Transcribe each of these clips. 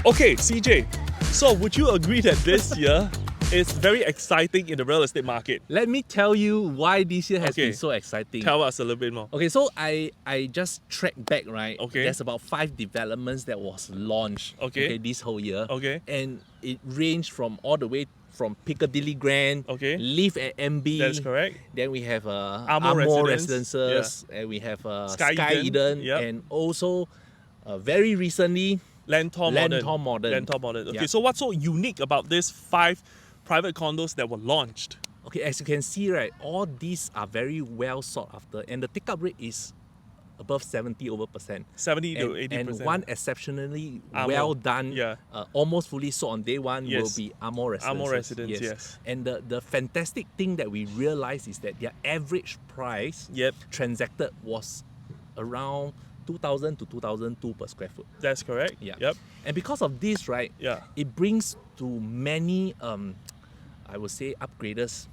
Okay, CJ, so would you agree that this year is very exciting in the real estate market? Let me tell you why this year has Okay. been so exciting. Tell us a little bit more. Okay, so I just tracked back, right? Okay. There's about 5 developments that was launched Okay. this whole year. Okay. And it ranged from all the way from Piccadilly Grand, Okay. Live at MB. That's correct. Then we have Amo Residences, and we have Sky Eden, yep. and also very recently Lentor Modern. Lentor Modern. Okay, Yeah. so what's so unique about these 5 private condos that were launched? Okay, as you can see, right, all these are very well sought after, and the take-up rate is above 70%. 70 to 80%. And one exceptionally Amo. well done, Yeah. almost fully sold on day one Yes. will be Amo Residences. Amo Residence, yes. And the fantastic thing that we realized is that their average price Yep, transacted was around 2,000 to 2,002 per square foot. that's correct. Yeah. Yep. And because of this, right, Yeah. it brings to many, I would say, upgraders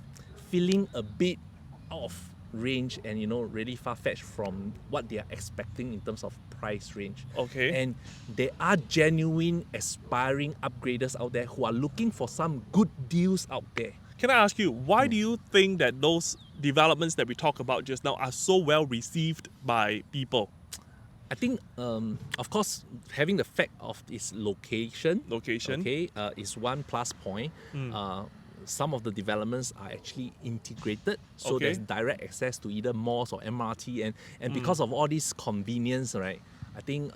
feeling a bit out of range and, really far-fetched from what they are expecting in terms of price range. Okay. And there are genuine aspiring upgraders out there who are looking for some good deals out there. Can I ask you, why do you think that those developments that we talked about just now are so well received by people? I think, of course, having the fact of its location, okay, is one plus point. Some of the developments are actually integrated, so Okay. there's direct access to either malls or MRT, and because of all this convenience, right, I think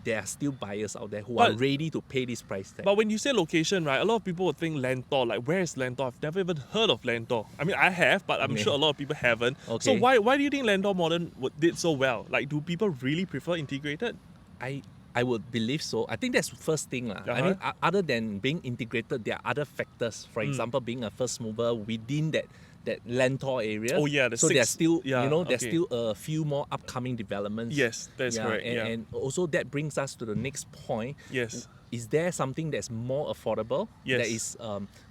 there are still buyers out there who are But- ready to pay this price tag. But when you say location, right, a lot of people would think Lentor. Like, where is Lentor? I've never even heard of Lentor. I mean, I have, but I'm Okay. sure a lot of people haven't. So Okay. why do you think Lentor Modern did so well? Like, do people really prefer integrated? I would believe so. I think that's the first thing. I mean, other than being integrated, there are other factors. For example, being a first mover within that Lentor area. Oh, yeah, the so 6 there's still, there's okay. still a few more upcoming developments. Yes, that's correct. And, Yeah. and also that brings us to the next point. Yes. Is there something that's more affordable? Yes. That is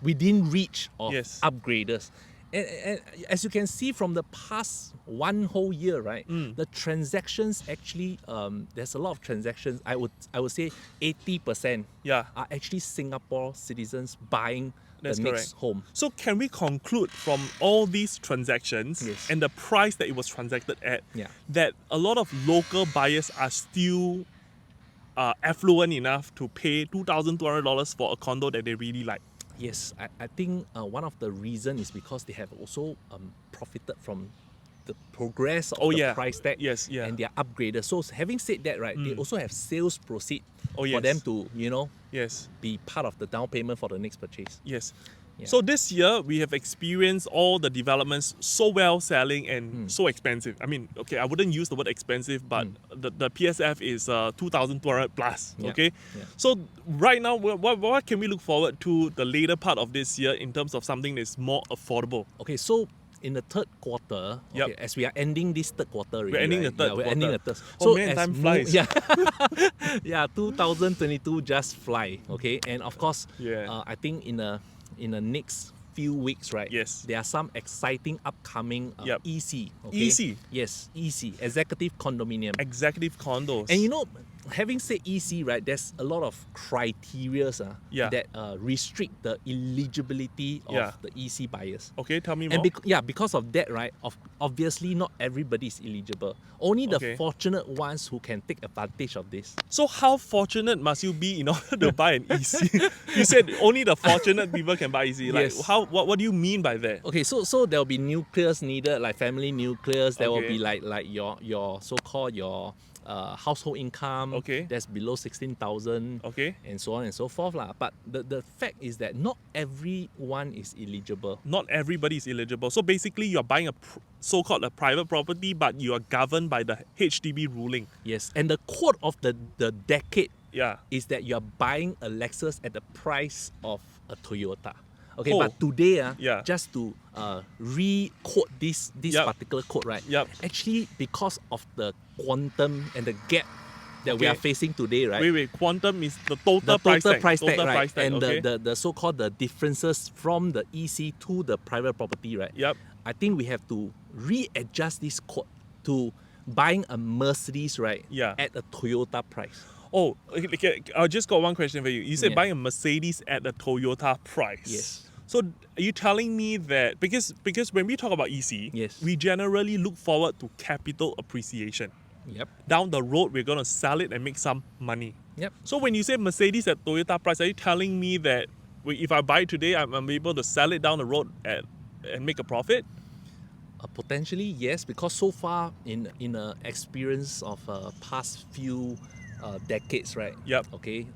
within reach of Yes. upgraders. And as you can see from the past one whole year, right, the transactions actually, there's a lot of transactions. I would say 80% Yeah. are actually Singapore citizens buying That's the next correct. home. So can we conclude from all these transactions Yes. and the price that it was transacted at, Yeah. that a lot of local buyers are still affluent enough to pay $2,200 for a condo that they really like? Yes, I think one of the reasons is because they have also profited from the progress of the price tag. Yes, yeah. And they are upgraded. So having said that, right, they also have sales proceed Oh, for yes. them to, Yes. be part of the down payment for the next purchase. Yes. Yeah. So this year we have experienced all the developments so well selling and so expensive. I mean, okay, I wouldn't use the word expensive, but the PSF is 2,200 plus. Yeah. Okay. Yeah. So right now, what can we look forward to the later part of this year in terms of something that's more affordable? Okay, so in the third quarter, Yep. okay, as we are ending this third quarter already, We're ending right? the third We're ending the quarter. third. Oh, man, as time flies. Yeah, yeah, 2022 just fly. Okay, and of course, Yeah. I think in the next few weeks, right? Yes. There are some exciting upcoming Yep. EC. Okay? EC? Yes, EC, executive condominium. Executive condos. And having said EC, right, there's a lot of criteria Yeah. that restrict the eligibility of Yeah. the EC buyers. Okay, tell me more. And because of that, right, obviously not everybody is eligible. Only the Okay. fortunate ones who can take advantage of this. So how fortunate must you be in order to buy an EC? You said only the fortunate people can buy EC. Like, Yes. what do you mean by that? Okay, so there'll be nucleus needed, like family nucleus. There will Okay. be like your so-called your household income Okay. that's below 16,000. Okay. And so on and so forth. But the fact is that not everyone is eligible. Not everybody is eligible. So basically, you're buying a so-called a private property, but you are governed by the HDB ruling. Yes. And the quote of the decade Yeah. is that you're buying a Lexus at the price of a Toyota. Okay, Oh. but today, Yeah. just to re-quote this Yep. particular quote, right? Yep. Actually, because of the quantum and the gap that we are Okay. facing today, right? Wait. Quantum is the total, The price total tag. price tag, Total right? price tag, And okay. the so-called the differences from the EC to the private property, right? Yep. I think we have to readjust this quote to buying a Mercedes, right? Yeah. At a Toyota price. Oh, okay, I just got one question for you. You said Yeah. buying a Mercedes at the Toyota price. Yes. So are you telling me that because when we talk about EC, Yes. we generally look forward to capital appreciation. Yep. Down the road, we're gonna sell it and make some money. Yep. So when you say Mercedes at Toyota price, are you telling me that if I buy it today, I'm able to sell it down the road and make a profit? Potentially yes, because so far in a experience of past few decades, right? Yep. Okay.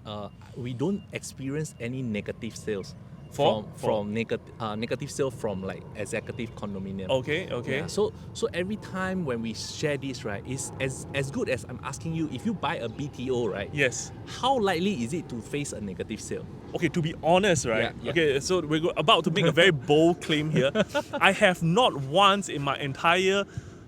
We don't experience any negative sales For? from negative sale from like executive condominium. Okay. Yeah, so every time when we share this, right, it's as good as I'm asking you, if you buy a BTO, right? Yes. How likely is it to face a negative sale? Okay, to be honest, right? Yeah. Okay, so we're about to make a very bold claim here. I have not once in my entire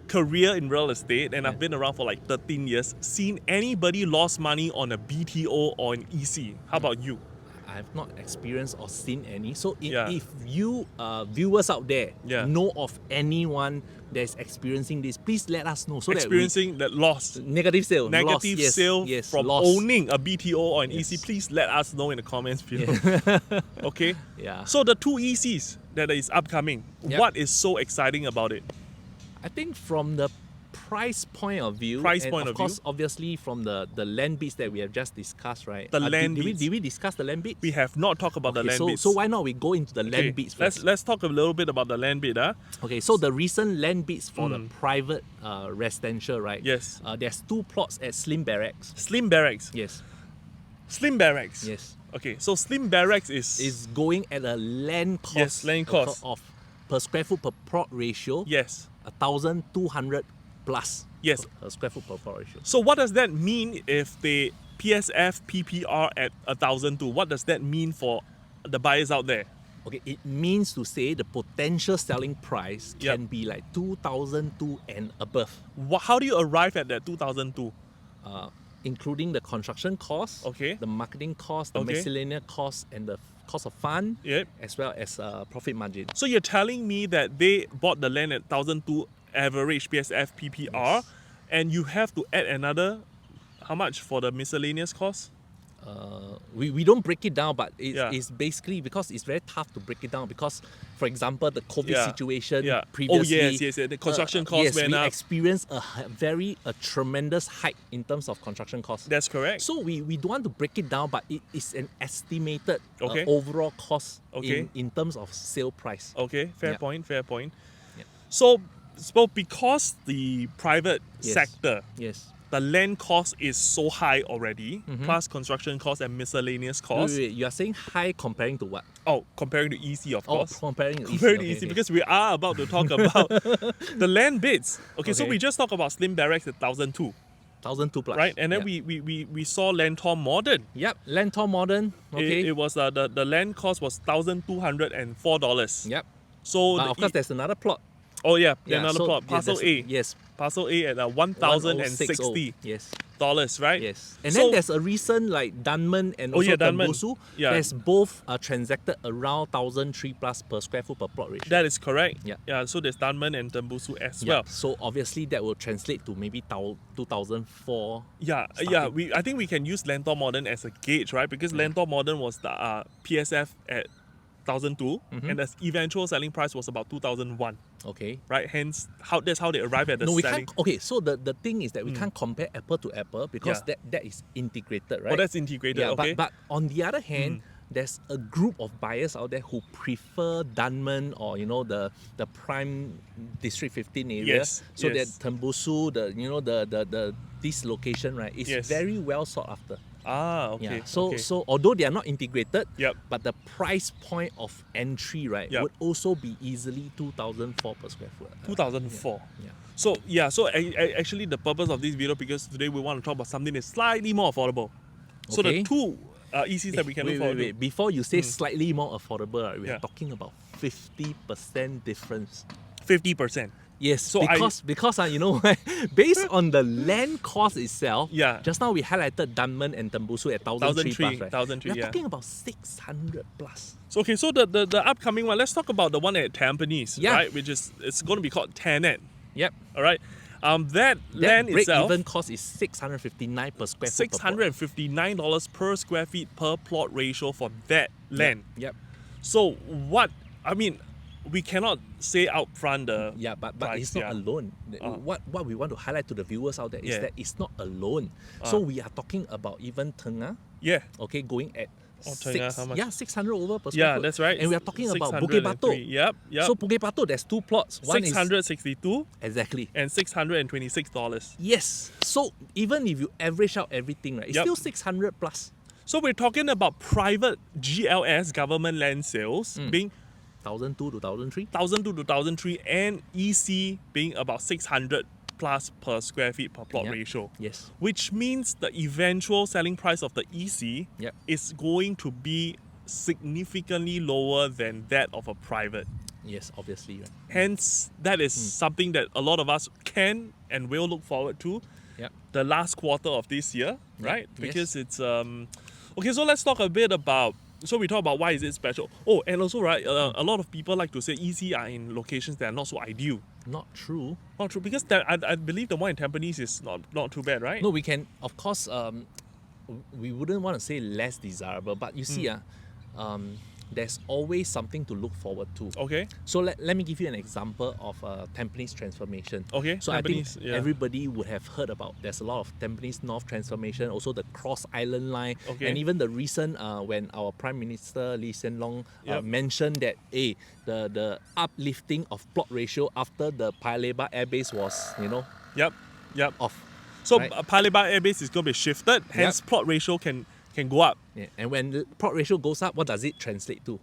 career in real estate, and I've been around for like 13 years, seen anybody lost money on a BTO or an EC. How about you? I've not experienced or seen any. So Yeah. if you viewers out there Yeah. know of anyone that's experiencing this, please let us know so Experiencing that loss, that we, negative sale, loss, negative yes, sale yes, from loss. owning a BTO or an Yes. EC, please let us know in the comments below. Okay? Yeah. So the two ECs that is upcoming, Yep. what is so exciting about it? I think from the price point of view, Price and point of of course, view. obviously from the land bids that we have just discussed, right? The land did bids. we discuss the land bids? We have not talked about the Okay, land so, bids. so why not we go into the Okay, land bids first? let's talk a little bit about the land bid. Okay, so the recent land bids for the private residential, right? Yes. There's two plots at Slim Barracks. Slim Barracks. Yes. Slim Barracks. Yes. Okay, so Slim Barracks is Going at a land cost, Yes, land cost. of per square foot per plot ratio, yes. 1,200 plus. Yes. Per square foot per plot ratio. So what does that mean if they PSF PPR at 1,002? What does that mean for the buyers out there? Okay, it means to say the potential selling price Yep. can be like 2,002 and above, How do you arrive at that 2,002? including the construction cost, Okay. the marketing cost, the Okay. miscellaneous cost, and the cost of fund, Yep. as well as profit margin. So you're telling me that they bought the land at 1,002 average PSF PPR, Yes. and you have to add another, how much for the miscellaneous cost? We don't break it down, but Yeah. it's basically because it's very tough to break it down because, for example, the COVID Yeah. situation Yeah. previously. Oh yes. The construction cost yes, went we up. experienced a tremendous hike in terms of construction costs. That's correct. So we don't want to break it down, but it is an estimated Okay. overall cost Okay. in terms of sale price. Okay, fair Yeah. point. Yeah. So because the private Yes. sector, Yes. the land cost is so high already, plus construction cost and miscellaneous cost. Wait, you are saying high comparing to what? Oh, comparing to EC, of Oh, course. comparing to Comparing to okay, EC, okay. because we are about to talk about the land bids. Okay, so Okay. we just talked about Slim Barracks at 1,002, 1,002 plus. right? And then Yeah. we saw Lentor Modern. Yep, Lentor Modern. Okay. It was the land cost was $1,204. Yep. So But the of course, there's another plot. another so, plot, yeah, parcel there's- A. Yes. Parcel A at $1,060, Yes. right? Yes. And So- then there's a recent like Dunman and also Dunman. Tembusu. Yeah. There's both transacted around 1,003 plus per square foot per plot ratio. That is correct. Yeah. Yeah. So there's Dunman and Tembusu as Yeah. well. So obviously that will translate to maybe 2,004. Yeah. Starting. I think we can use Lentor Modern as a gauge, right? Because Lentor Modern was the PSF at 1,002, and the eventual selling price was about 2,001, Okay. right? Hence, that's how they arrive at the No, we selling. can't. Okay, so the thing is that we can't compare apple to apple because Yeah. that is integrated, right? Oh, that's integrated. Yeah, Okay. but on the other hand, there's a group of buyers out there who prefer Dunman or the prime district 15 area. Yes, So yes. that Tembusu, the this location, right, is Yes. very well sought after. Okay. Yeah. So okay. so although they are not integrated, Yep. but the price point of entry, right, Yep. would also be easily 2,004 per square foot. 2004. Yeah. So actually the purpose of this video, because today we want to talk about something that's slightly more affordable. So Okay. the two ECs that we can look forward to. Before you say slightly more affordable, right, we Yeah. are talking about 50% difference. 50%. Yes, So because based on the land cost itself, Yeah. just now we highlighted Dunman and Tembusu at 1,003 plus, right? 1,003, We're yeah. talking about 600 plus. So the upcoming one, let's talk about the one at Tampines, Yeah. right? Which is, it's going to be called Tenet. Yep. All right. That That land itself, break-even cost is 659 per square foot. per plot. $659 per square feet per plot ratio for that land. Yep. So what, I mean, we cannot say upfront the Yeah, but price, it's not yeah. alone. What we want to highlight to the viewers out there is Yeah. that it's not alone. So we are talking about even Tengah, Yeah. okay, going at Tengah, how much? 600 over per square Yeah, foot. that's right. And we are talking about Bukit 603. Batok. Yep. So Bukit Batok, there's two plots. One is 662 exactly. and $626. Yes. So even if you average out everything, right, it's Yep. still 600 plus. So we're talking about private GLS government land sales being 1,002 to 1,003. 1,002 to 1,003 and EC being about 600 plus per square feet per plot Yep. ratio. Yes. Which means the eventual selling price of the EC Yep. is going to be significantly lower than that of a private. Yes, obviously. Right. Hence, that is something that a lot of us can and will look forward to Yep. the last quarter of this year, Yep. right? Yes. Because it's okay. So let's talk a bit about. So we talk about why is it special. Oh, and also right, a lot of people like to say EC are in locations that are not so ideal. Not true. Not true, because I believe the one in Tampines is not too bad, right? No, we can, of course, we wouldn't want to say less desirable, but you see, there's always something to look forward to. Okay. So let me give you an example of Tampines transformation. Okay, So I think Tampines, yeah. everybody would have heard about, there's a lot of Tampines North transformation, also the Cross Island line, Okay. and even the recent when our Prime Minister Lee Hsien Loong Yep. mentioned that the uplifting of plot ratio after the Paya Lebar Air Base was, Yep. off. So Right. Paya Lebar Air Base is going to be shifted. Hence, plot ratio can go up. Yeah. And when the plot ratio goes up, what does it translate to?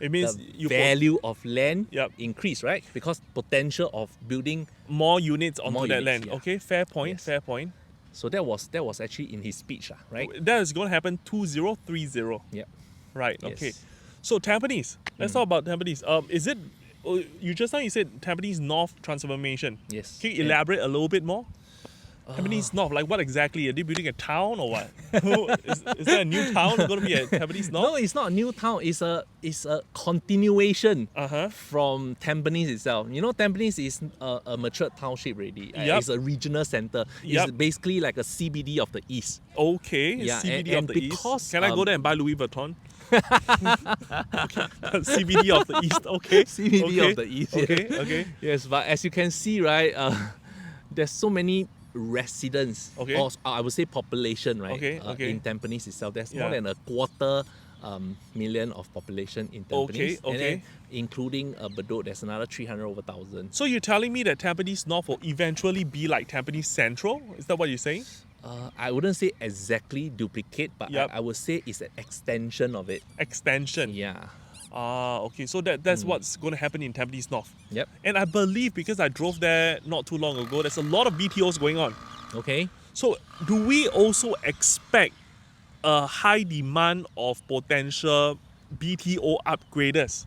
It means The you put value of land Yep. increase, right? Because potential of building. more units onto More that units, land. yeah. Okay, fair point. Yes. Fair point. So that was actually in his speech, right? That is going to happen 2030. Yeah. Right. Yes. Okay. So Tampines. Let's talk about Tampines. Is it? You just now you said Tampines North transformation. Yes. Can you elaborate a little bit more? Tampines North, like what exactly? Are they building a town or what? is there a new town going to be at Tampines North? No, it's not a new town. It's a continuation Uh-huh. from Tampines itself. You know, Tampines is a mature township already. Yep. It's a regional center. Yep. It's basically like a CBD of the East. Okay. Yeah, CBD and of the because, East. Can I go there and buy Louis Vuitton? Okay. CBD of the East. Okay. CBD okay. of the East. Okay. yeah. Okay. Yes, but as you can see, right, there's so many residents, Okay. or I would say population, right, Okay. in Tampines itself. There's Yeah. more than a quarter million of population in Tampines. And Okay. then including Bedok, there's another 300 over 1,000. So you're telling me that Tampines North will eventually be like Tampines Central? Is that what you're saying? I wouldn't say exactly duplicate, but Yep. I would say it's an extension of it. Extension. Yeah. Okay. So that's what's going to happen in Tampines North. Yep. And I believe because I drove there not too long ago, there's a lot of BTOs going on. Okay. So do we also expect a high demand of potential BTO upgraders?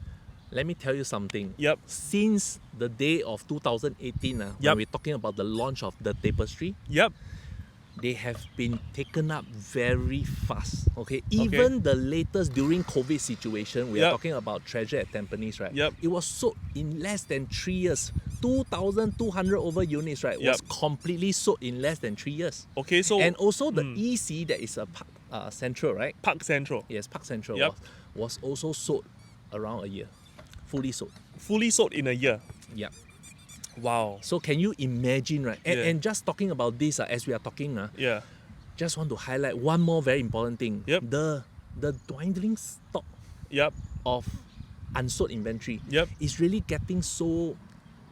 Let me tell you something. Yep. Since the day of 2018, Yep. when we're talking about the launch of the Tapestry, Yep. they have been taken up very fast. Okay, even the latest during COVID situation, we are Yep. talking about Treasure at Tampines, right? Yep. It was sold in less than 3 years. 2,200 over units, right? Was Yep. completely sold in less than 3 years. Okay. So And also the EC that is a Park Central, right? Park Central, Yes, Park Central Yep. was also sold around a year, fully sold. fully sold in a year. Yeah. Wow. So can you imagine, right? And, Yeah. and just talking about this, as we are talking, Yeah. just want to highlight one more very important thing. Yep. The dwindling stock Yep. of unsold inventory Yep. is really getting so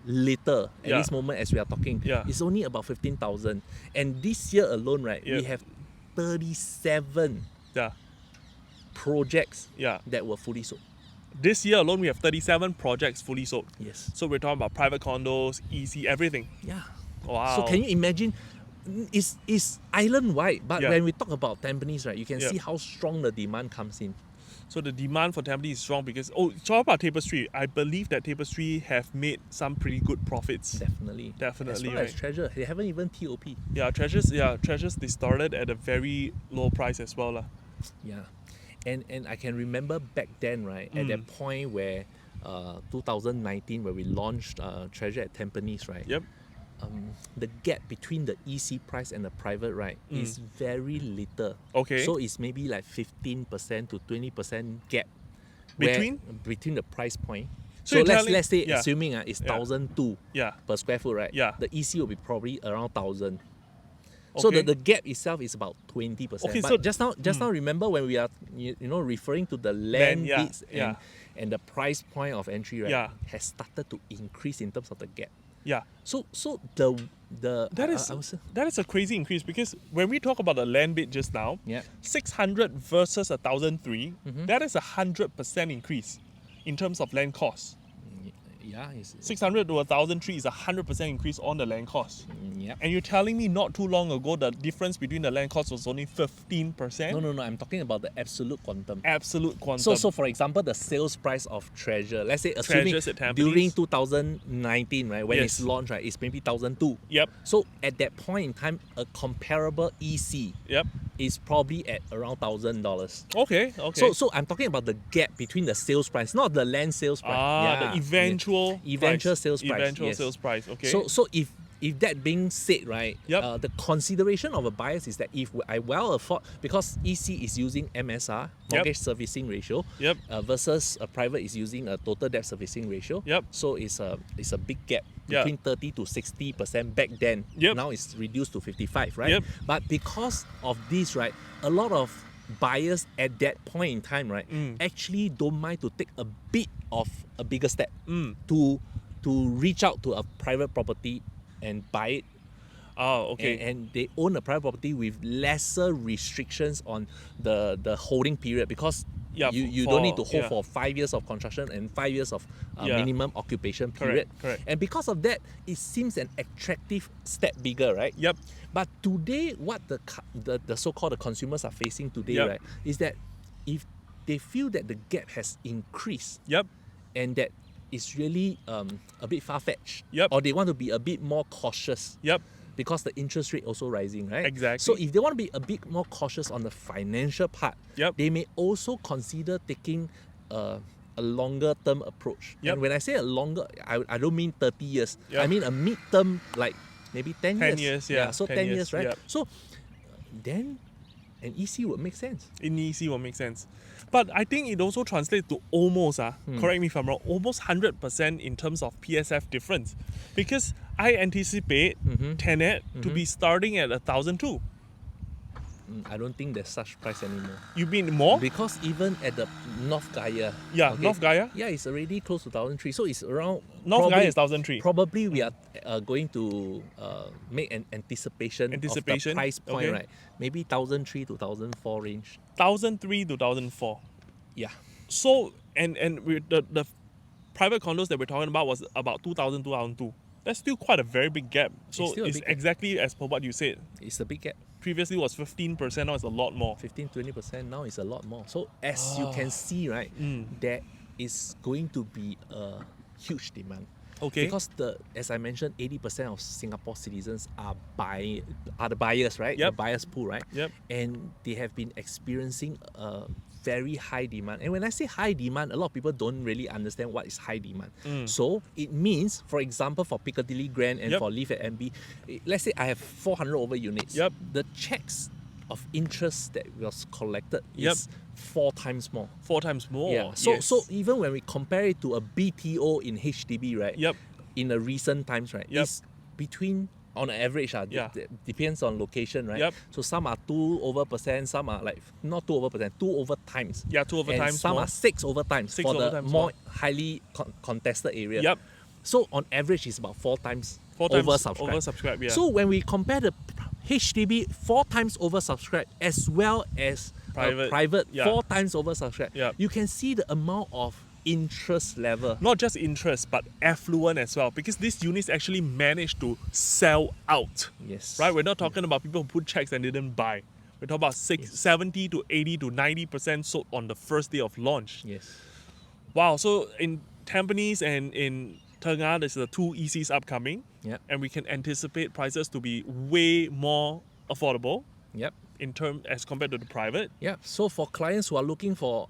little at Yeah. this moment as we are talking. Yeah. It's only about 15,000. And this year alone, right, Yep. we have 37 Yeah. projects Yeah. that were fully sold. This year alone, we have 37 projects fully sold. Yes. So we're talking about private condos, EC, everything. Yeah. Wow. So can you imagine? It's island wide, but Yeah. when we talk about Tampines, right, you can Yeah. see how strong the demand comes in. So the demand for Tampines is strong because talk about Tapestry. I believe that Tapestry have made some pretty good profits. Definitely. Definitely, As well as right. Treasure, they haven't even TOP. Treasures they started at a very low price as well. Lah. Yeah. And I can remember back then, right, at that point where 2019 where we launched Treasure at Tampines, right? Yep. the gap between the EC price and the private, right, is very little. Okay. So it's maybe like 15% to 20% gap where- Between? between the price point. So So you're let's telling- let's say yeah. assuming it's Yeah. 1,002 Yeah. per square foot, right? Yeah. The EC will be probably around 1,000. So Okay. the gap itself is about 20%. Okay, but so- just now remember when we are referring to the land yeah, bids yeah. and the price point of entry, right, Yeah. has started to increase in terms of the gap. Yeah. So the That is I would say, that is a crazy increase because when we talk about the land bid just now, yeah. 600 versus 1,003, Mm-hmm. that is 100% increase in terms of land cost. Yeah, it's, 600 to 1,003 is 100% increase on the land cost. yeah. And you're telling me not too long ago the difference between the land cost was only 15%? No, I'm talking about the absolute quantum. Absolute quantum. So for example, the sales price of Treasure, let's say assuming Treasures at Tampines. during 2019, right, when it's Yes. launched, right, it's maybe 1,002. Yep. So at that point in time, a comparable EC Yep. is probably at around $1,000. Okay. Okay. So I'm talking about the gap between the sales price, not the land sales price. the eventual Eventual price. sales price. Eventual yes. sales price. Okay. So if that being said, right, Yep. the consideration of a buyers is that if I well afford, because EC is using MSR, mortgage servicing ratio, Yep. versus a private is using a total debt servicing ratio. Yep. So it's a big gap Yeah. between 30 to 60% back then. Yep. Now it's reduced to 55, right? Yep. But because of this, right, a lot of buyers at that point in time, right, actually don't mind to take a bit of a bigger step to reach out to a private property and buy it. Oh, okay. And they own a private property with lesser restrictions on the holding period because Yeah, you don't need to for- hold yeah. for 5 years of construction and 5 years of Yeah. minimum occupation period. Correct. And because of that, it seems an attractive step bigger, right? Yep. But today, what the so-called the consumers are facing today, Yep. right, is that if they feel that the gap has increased Yep. and that it's really a bit far-fetched, Yep. or they want to be a bit more cautious, Yep. because the interest rate also rising, right? Exactly. So if they want to be a bit more cautious on the financial part, Yep. they may also consider taking a longer term approach. Yep. And when I say a longer, I don't mean 30 years. Yep. I mean a mid-term, like maybe 10 years. 10 years, yeah, So 10 10 years, years, right? yep. So then an EC would make sense. In EC will make sense. But I think it also translates to almost, correct me if I'm wrong, almost 100% in terms of PSF difference. Because I anticipate Tenet to be starting at 1,002. I don't think there's such price anymore. You mean more? Because even at the North Gaia, Yeah, North Gaia? yeah, it's already close to 1,003. So it's around North probably- Gaia is 1,003. Probably we are going to make an anticipation of the price point, okay. right? Maybe 1,003 to 1,004 range. 1,003 to 1,004. Yeah. So, and with the private condos that we're talking about was about 2,000, 2,002. That's still quite a very big gap. So still a it's big gap. exactly as per what you said. It's a big gap. Previously was 15%, now it's a lot more. 15-20%, now it's a lot more. So as you can see, right, there is going to be a huge demand. Okay. Because as I mentioned, 80% of Singapore citizens are the buyers, right? Yep. The buyers pool, right? Yep. And they have been experiencing a very high demand. And when I say high demand, a lot of people don't really understand what is high demand. So it means, for example, for Piccadilly Grand and Yep. for Live at MB, let's say I have 400 over units. Yep. The checks of interest that was collected Yep. is 4 times more. 4 times more. Yeah. So yes. so even when we compare it to a BTO in HDB, right? Yep. In the recent times, right? Yep. It's between on average, Yeah. depends on location, right? Yep. So some are 2 over percent, some are like not 2 over percent, 2 over times. Yeah, 2 over and times some more. are 6 over times 6 for over the times more more. highly contested area. Yep. So on average, it's about 4 times 4 times oversubscribed. oversubscribed, yeah. So when we compare the HDB 4 times oversubscribed as well as Private, yeah. 4 times oversubscribed, Yeah. you can see the amount of interest level. Not just interest, but affluent as well. Because these units actually managed to sell out. Yes. Right? We're not talking about people who put checks and didn't buy. We're talking about 70 to 80 to 90% sold on the first day of launch. Yes. Wow. So in Tampines and in Tengah, there's the 2 ECs upcoming. Yep. And we can anticipate prices to be way more affordable Yep. in term as compared to the private. Yeah, so for clients who are looking for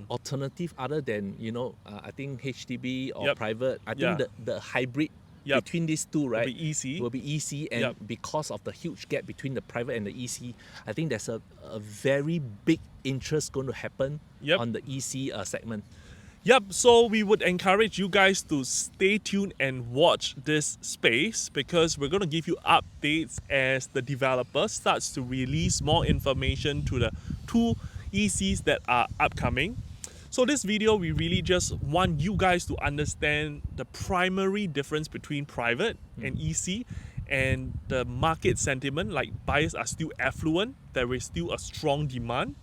alternative other than I think HDB or Yep. private, I Yeah. think the hybrid Yep. between these two, right, be EC. will be EC, and Yep. because of the huge gap between the private and the EC, I think there's a very big interest going to happen Yep. on the EC segment. Yep, so we would encourage you guys to stay tuned and watch this space because we're going to give you updates as the developer starts to release more information to the two ECs that are upcoming. So this video, we really just want you guys to understand the primary difference between private and EC and the market sentiment. Like, buyers are still affluent, there is still a strong demand,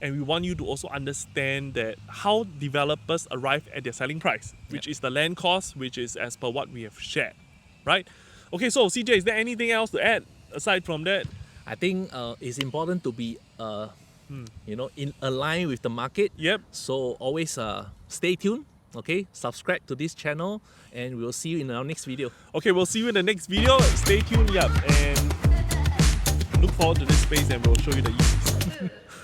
and we want you to also understand that how developers arrive at their selling price, which is the land cost, which is as per what we have shared, right? Okay, so CJ, is there anything else to add aside from that? I think it's important to be in align with the market. Yep. So always stay tuned. Okay, subscribe to this channel, and we'll see you in our next video. Okay, we'll see you in the next video. Stay tuned, and look forward to this space, and we'll show you the